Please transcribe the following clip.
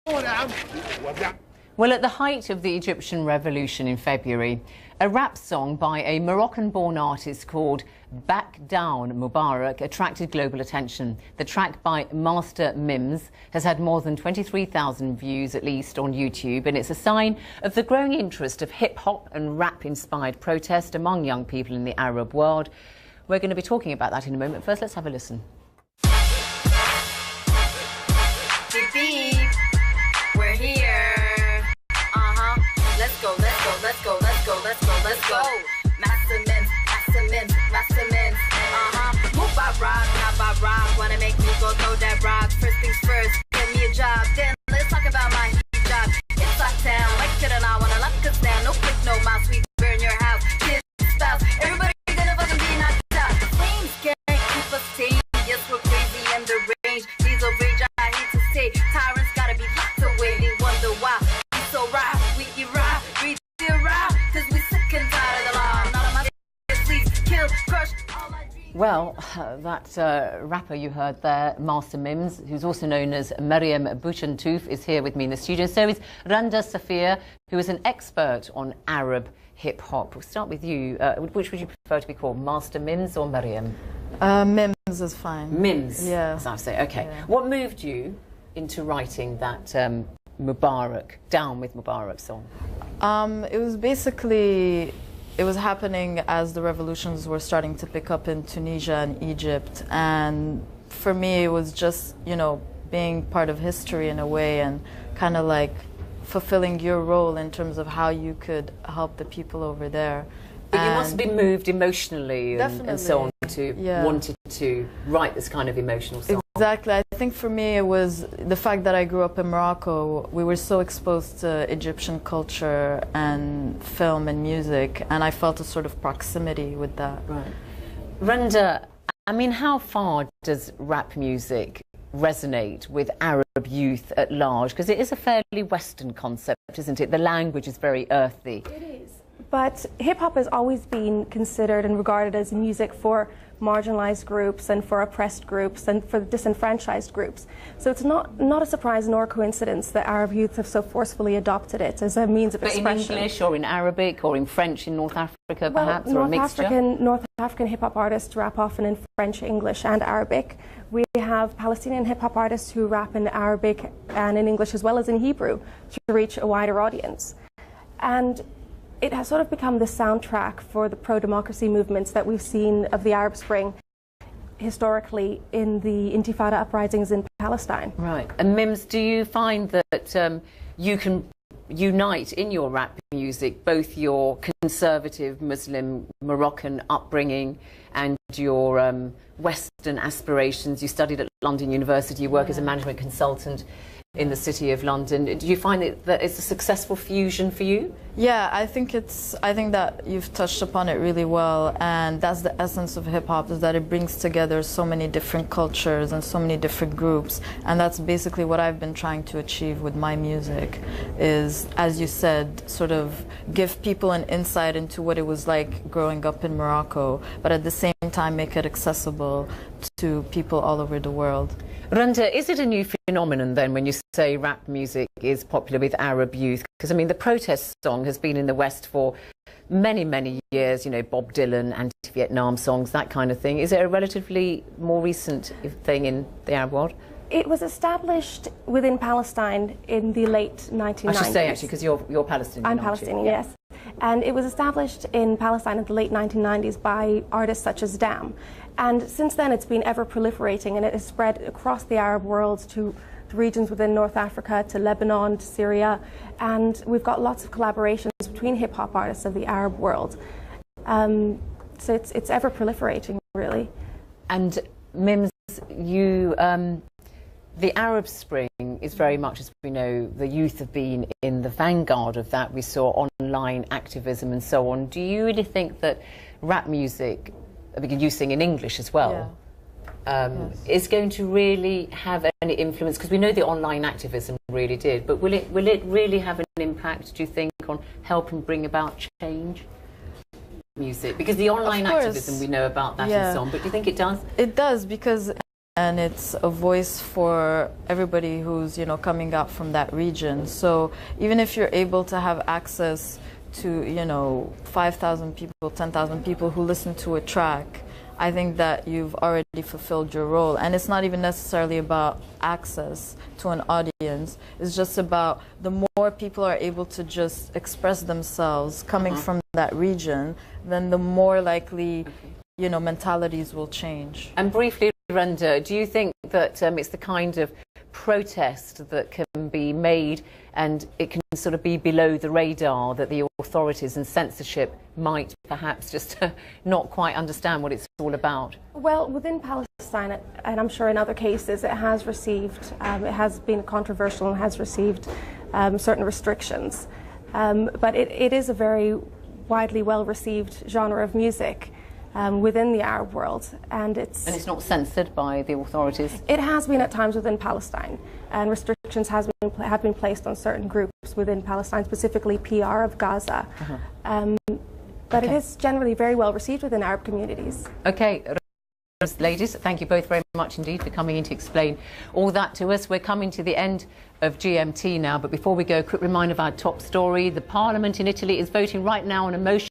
Well, at the height of the Egyptian revolution in February, a rap song by a Moroccan-born artist called Back Down Mubarak attracted global attention. The track by Master Mimz has had more than 23,000 views, at least, on YouTube, and it's a sign of the growing interest of hip-hop and rap-inspired protest among young people in the Arab world. We're going to be talking about that in a moment. First, let's have a listen. We're here. Let's go, let's go, let's go, let's go, let's go, let's go. Master Mimz, Master Mimz, Master Mimz. Move by rock, not by rock. Wanna make me go throw that rock. First things first, get me a job. Then let's talk about my job. It's our town, like it or not, wanna lock us down. No click, no mouse, we burn your house. Kids, spouse, everybody gonna fucking be knocked out. Flames can't keep us tame. Yes, we're crazy and deranged. Diesel rage, I hate to say. Tyrants gotta be locked away. They wonder why we so right. We rock, we still rock, cause we sick and tired of the law. Not on my please kill, crush all my dreams. Well, that rapper you heard there, Master Mimz, who's also known as Maryam Bouchentouf, is here with me in the studio. So is Randa Safieh, who is an expert on Arab hip-hop. We'll start with you. Which would you prefer to be called, Master Mimz or Maryam? Mimz is fine. Mimz? Yeah. As I say, okay. Yeah. What moved you into writing that Mubarak, Down with Mubarak song? It was basically, it was happening as the revolutions were starting to pick up in Tunisia and Egypt, and for me it was just, you know, being part of history in a way and kind of like fulfilling your role in terms of how you could help the people over there. But you must be moved emotionally and so on to wanted to write this kind of emotional song. Exactly. I think for me it was the fact that I grew up in Morocco. We were so exposed to Egyptian culture and film and music, and I felt a sort of proximity with that. Right. Randa, I mean, how far does rap music resonate with Arab youth at large? Because it is a fairly Western concept, isn't it? The language is very earthy. It is. But hip-hop has always been considered and regarded as music for marginalized groups and for oppressed groups and for disenfranchised groups. So it's not a surprise nor a coincidence that Arab youth have so forcefully adopted it as a means of expression. But in English or in Arabic or in French in North Africa, perhaps, or a mixture? North African hip-hop artists rap often in French, English and Arabic. We have Palestinian hip-hop artists who rap in Arabic and in English as well as in Hebrew to reach a wider audience. And it has sort of become the soundtrack for the pro-democracy movements that we've seen of the Arab Spring historically in the Intifada uprisings in Palestine. Right. And Mimz, do you find that you can unite in your rap music both your conservative Muslim Moroccan upbringing and your Western aspirations? You studied at London University, you work as a management consultant in the City of London. Do you find that it's a successful fusion for you? Yeah, I think that you've touched upon it really well, and that's the essence of hip-hop, is that it brings together so many different cultures and so many different groups, and that's basically what I've been trying to achieve with my music, is, as you said, sort of give people an insight into what it was like growing up in Morocco, but at the same time make it accessible to people all over the world. Randa, is it a new phenomenon then when you say rap music is popular with Arab youth? Because, I mean, the protest song has been in the West for many, many years, you know, Bob Dylan, anti-Vietnam songs, that kind of thing. Is it a relatively more recent thing in the Arab world? It was established within Palestine in the late 1990s. I should say, actually, because you're Palestinian, I'm Palestinian, yes. And it was established in Palestine in the late 1990s by artists such as Dam. And since then it's been ever proliferating, and it has spread across the Arab world to the regions within North Africa, to Lebanon, to Syria. And we've got lots of collaborations between hip-hop artists of the Arab world. So it's ever proliferating, really. And Mimz, you... the Arab Spring is very much, as we know, the youth have been in the vanguard of that. We saw online activism and so on. Do you really think that rap music, because you sing in English as well, is going to really have any influence? Because we know the online activism really did, but will it really have an impact, do you think, on helping bring about change? Music, because the online activism, we know about that and so on, but do you think it does? It does, because and it's a voice for everybody who's, you know, coming up from that region. So even if you're able to have access to, you know, 5,000 people, 10,000 people who listen to a track, I think that you've already fulfilled your role. And it's not even necessarily about access to an audience. It's just about the more people are able to just express themselves coming from that region, then the more likely, you know, mentalities will change. And briefly, Randa, do you think that it's the kind of protest that can be made and it can sort of be below the radar, that the authorities and censorship might perhaps just not quite understand what it's all about? Well, within Palestine, and I'm sure in other cases, it has received, it has been controversial and has received certain restrictions. But it is a very widely well-received genre of music within the Arab world, and it's not censored by the authorities. It has been at times within Palestine, and restrictions have been placed on certain groups within Palestine, specifically PR of Gaza. But it is generally very well received within Arab communities. Okay. Ladies, thank you both very much indeed for coming in to explain all that to us. We're coming to the end of GMT now, but before we go, a quick reminder of our top story. The Parliament in Italy is voting right now on a motion